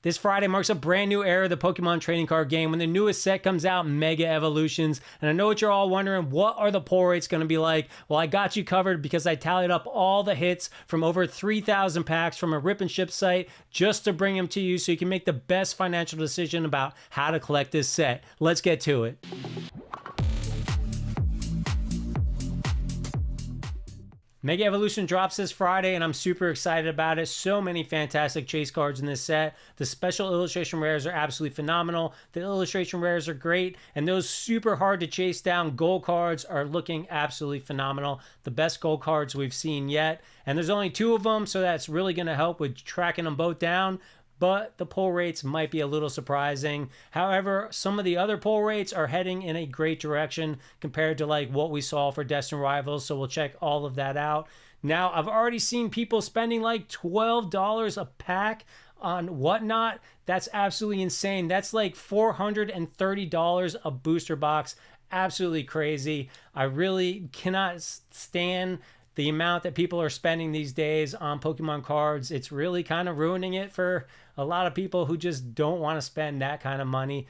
This Friday marks a brand new era of the Pokemon trading card game when the newest set comes out, Mega Evolutions. And I know what you're all wondering, what are the pull rates going to be like? Well, I got you covered because I tallied up all the hits from over 3,000 packs from a rip and ship site just to bring them to you so you can make the best financial decision about how to collect this set. Let's get to it. Mega Evolution drops this Friday, and I'm super excited about it. So many fantastic chase cards in this set. The special illustration rares are absolutely phenomenal. The illustration rares are great, and those super hard to chase down gold cards are looking absolutely phenomenal. The best gold cards we've seen yet, and there's only 2 of them, so that's really going to help with tracking them both down. But the pull rates might be a little surprising. However, some of the other pull rates are heading in a great direction compared to like what we saw for Destined Rivals, so we'll check all of that out. Now, I've already seen people spending like $12 a pack on Whatnot. That's absolutely insane. That's like $430 a booster box. Absolutely crazy. I really cannot stand the amount that people are spending these days on Pokemon cards. It's really kind of ruining it for a lot of people who just don't want to spend that kind of money.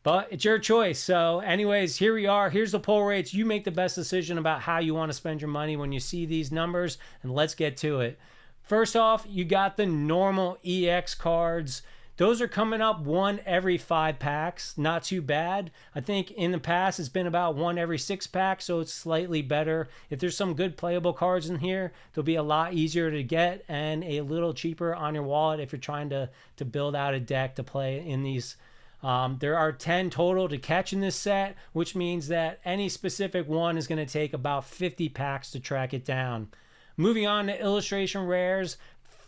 But it's your choice. So anyways, here we are. Here's the pull rates. You make the best decision about how you want to spend your money when you see these numbers, and let's get to it. First off, you got the normal EX cards. Those are coming up 1 every 5 packs. Not too bad. I think in the past it's been about 1 every 6 packs, so it's slightly better. If there's some good playable cards in here, they'll be a lot easier to get and a little cheaper on your wallet if you're trying to build out a deck to play in these. There are 10 total to catch in this set, which means that any specific one is going to take about 50 packs to track it down. Moving on to illustration rares.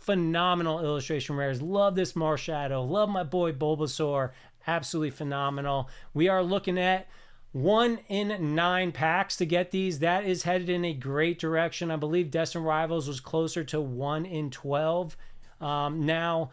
Phenomenal illustration rares. Love this Marshadow. Love my boy Bulbasaur. Absolutely phenomenal. We are looking at 1 in 9 packs to get these. That is headed in a great direction. I believe Destined Rivals was closer to 1 in 12. Now,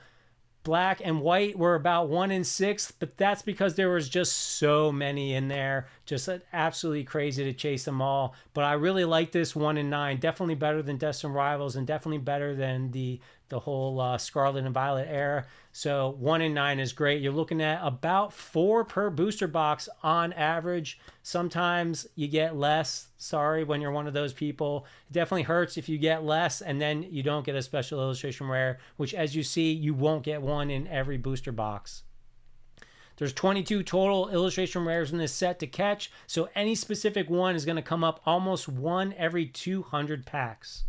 Black and White were about 1 in 6, but that's because there was just so many in there. Just absolutely crazy to chase them all. But I really like this 1 in 9. Definitely better than Destined Rivals and definitely better than the whole Scarlet and Violet era. So 1 in 9 is great. You're looking at about 4 per booster box on average. Sometimes you get less. Sorry, when you're one of those people. It definitely hurts if you get less and then you don't get a special illustration rare, which as you see, you won't get 1 in every booster box. There's 22 total illustration rares in this set to catch, so any specific one is going to come up almost 1 every 200 packs.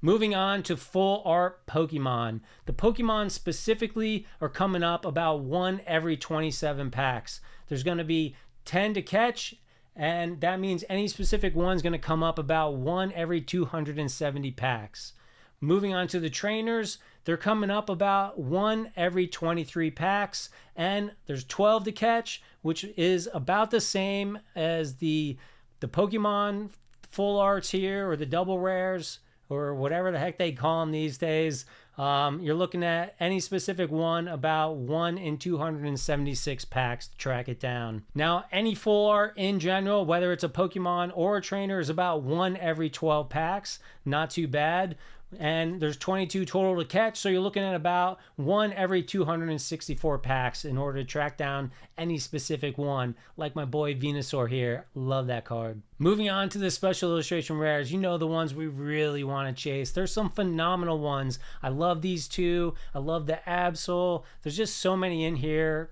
Moving on to full art Pokemon. The Pokemon specifically are coming up about 1 every 27 packs. There's going to be 10 to catch, and that means any specific one is going to come up about 1 every 270 packs. Moving on to the trainers, they're coming up about 1 every 23 packs, and there's 12 to catch, which is about the same as the Pokemon full arts here, or the double rares, or whatever the heck they call them these days. You're looking at any specific one about 1 in 276 packs to track it down. Now, any full art in general, whether it's a Pokemon or a trainer, is about 1 every 12 packs. Not too bad. And there's 22 total to catch, so you're looking at about 1 every 264 packs in order to track down any specific one, like my boy Venusaur here. Love that card. Moving on to the special illustration rares, you know the ones we really want to chase. There's some phenomenal ones. I love these 2. I love the Absol. There's just so many in here.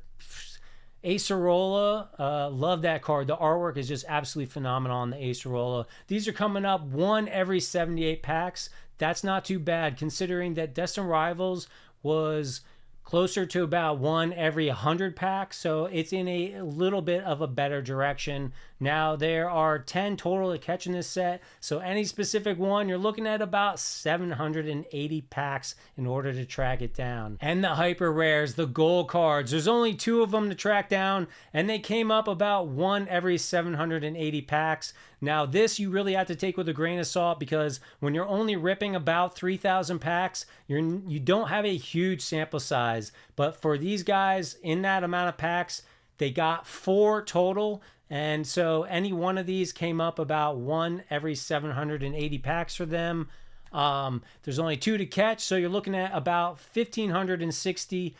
Acerola, love that card. The artwork is just absolutely phenomenal on the Acerola. These are coming up 1 every 78 packs. That's not too bad considering that Destined Rivals was closer to about 1 every 100 packs, so it's in a little bit of a better direction. Now, there are 10 total to catch in this set, so any specific one, you're looking at about 780 packs in order to track it down. And the hyper rares, the gold cards, there's only 2 of them to track down, and they came up about 1 every 780 packs. Now, this you really have to take with a grain of salt because when you're only ripping about 3,000 packs, you don't have a huge sample size. But for these guys, in that amount of packs, they got 4 total. And so any one of these came up about 1 every 780 packs for them. There's only 2 to catch, so you're looking at about 1,560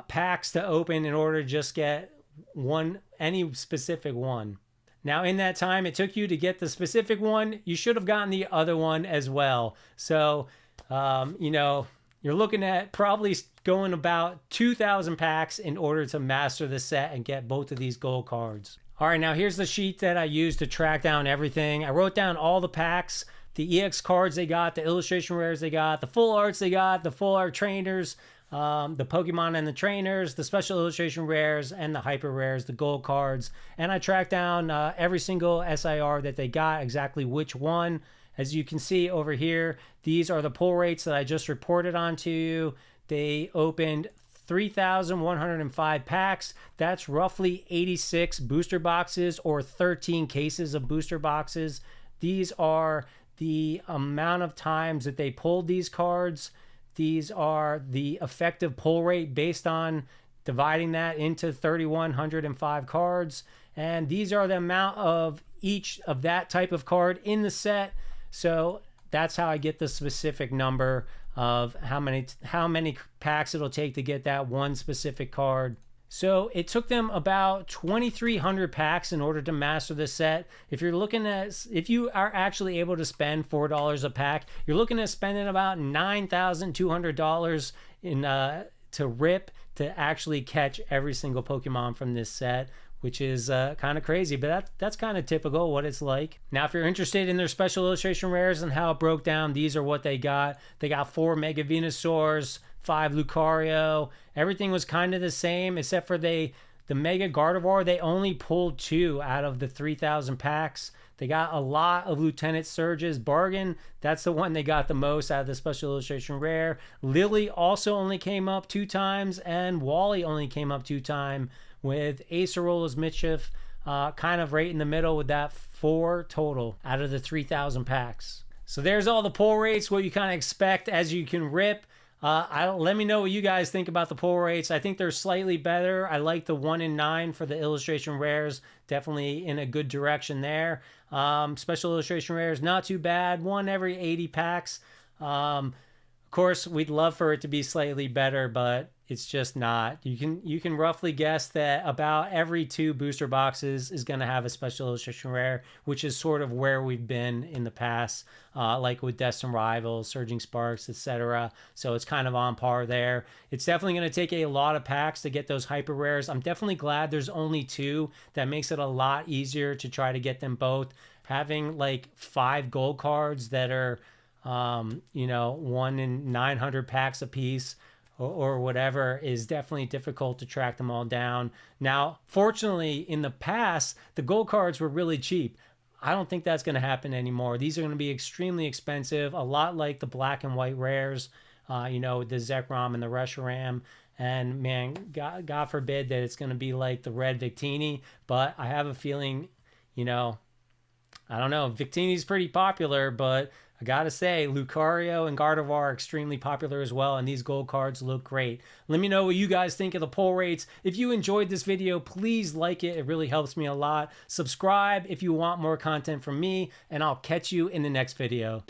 packs to open in order to just get any specific one. Now, in that time it took you to get the specific one, you should have gotten the other one as well. So, you know, you're looking at probably going about 2,000 packs in order to master the set and get both of these gold cards. All right, now here's the sheet that I used to track down everything. I wrote down all the packs, the EX cards they got, the illustration rares they got, the full arts they got, the full art trainers, the Pokemon and the trainers, the special illustration rares, and the hyper rares, the gold cards. And I tracked down every single SIR that they got, exactly which one. As you can see over here, these are the pull rates that I just reported on to you. They opened 3,105 packs. That's roughly 86 booster boxes or 13 cases of booster boxes. These are the amount of times that they pulled these cards. These are the effective pull rate based on dividing that into 3,105 cards. And these are the amount of each of that type of card in the set. So that's how I get the specific number of how many packs it'll take to get that one specific card. So it took them about 2,300 packs in order to master the set. If you are actually able to spend $4 a pack, you're looking at spending about $9,200 to rip to actually catch every single Pokemon from this set, which is kind of crazy, but that's kind of typical what it's like. Now, if you're interested in their special illustration rares and how it broke down, these are what they got. They got 4 Mega Venusaurs, 5 Lucario. Everything was kind of the same, except for the Mega Gardevoir, they only pulled 2 out of the 3,000 packs. They got a lot of Lieutenant Surges. Bargain, that's the one they got the most out of the special illustration rare. Lily also only came up 2 times, and Wally only came up 2 times, with Acerola's Mischief kind of right in the middle with that 4 total out of the 3,000 packs. So there's all the pull rates, what you kind of expect as you can rip. Let me know what you guys think about the pull rates. I think they're slightly better. I like the 1 in 9 for the illustration rares. Definitely in a good direction there. Special illustration rares, not too bad. 1 every 80 packs. Of course, we'd love for it to be slightly better, but it's just not. You can roughly guess that about every 2 booster boxes is going to have a special illustration rare, which is sort of where we've been in the past, like with Destined Rivals, Surging Sparks, etc. So it's kind of on par there. It's definitely going to take a lot of packs to get those hyper rares. I'm definitely glad there's only 2. That makes it a lot easier to try to get them both. Having like 5 gold cards that are 1 in 900 packs a piece or whatever is definitely difficult to track them all down. Now, fortunately, in the past, the gold cards were really cheap. I don't think that's going to happen anymore. These are going to be extremely expensive, a lot like the black and white rares, the Zekrom and the Reshiram. And man, God forbid that it's going to be like the red Victini, but I have a feeling, I don't know, Victini's pretty popular, but I gotta say, Lucario and Gardevoir are extremely popular as well, and these gold cards look great. Let me know what you guys think of the pull rates. If you enjoyed this video, please like it. It really helps me a lot. Subscribe if you want more content from me, and I'll catch you in the next video.